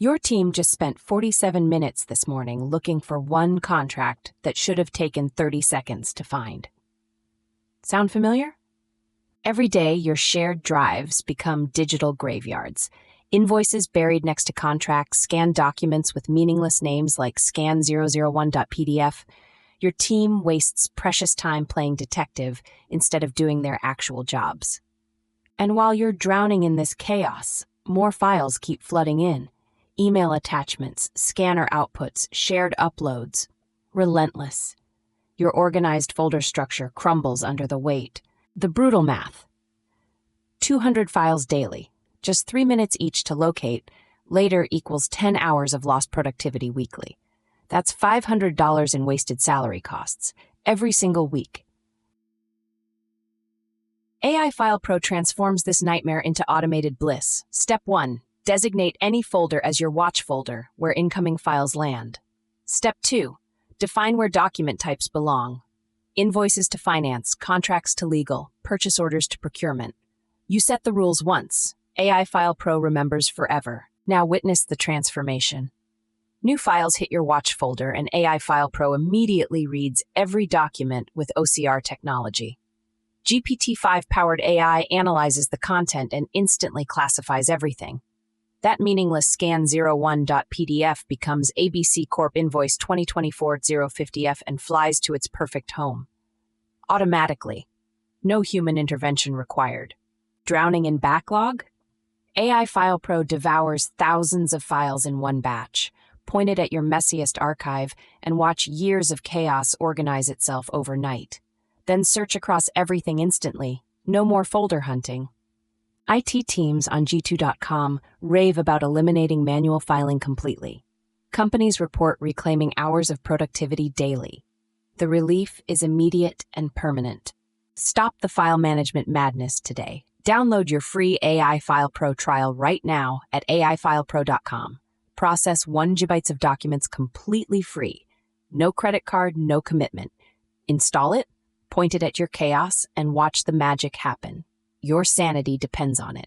Your team just spent 47 minutes this morning looking for one contract that should have taken 30 seconds to find. Sound familiar? Every day, your shared drives become digital graveyards. Invoices buried next to contracts, scanned documents with meaningless names like scan001.pdf. Your team wastes precious time playing detective instead of doing their actual jobs. And while you're drowning in this chaos, more files keep flooding in. Email attachments, scanner outputs, shared uploads. Relentless. Your organized folder structure crumbles under the weight. The brutal math. 200 files daily, just 3 minutes each to locate, later equals 10 hours of lost productivity weekly. That's $500 in wasted salary costs, every single week. AI File Pro transforms this nightmare into automated bliss. Step 1. Designate any folder as your watch folder, where incoming files land. Step 2. Define where document types belong. Invoices to finance, contracts to legal, purchase orders to procurement. You set the rules once. AI File Pro remembers forever. Now witness the transformation. New files hit your watch folder, and AI File Pro immediately reads every document with OCR technology. GPT-5-powered AI analyzes the content and instantly classifies everything. That meaningless scan01.pdf becomes ABC Corp Invoice 2024-050F and flies to its perfect home. Automatically. No human intervention required. Drowning in backlog? AI File Pro devours thousands of files in one batch. Point it at your messiest archive and watch years of chaos organize itself overnight. Then search across everything instantly. No more folder hunting. IT teams on G2.com rave about eliminating manual filing completely. Companies report reclaiming hours of productivity daily. The relief is immediate and permanent. Stop the file management madness today. Download your free AI File Pro trial right now at aifilepro.com. Process 1 GB of documents completely free. No credit card, no commitment. Install it, point it at your chaos, and watch the magic happen. Your sanity depends on it.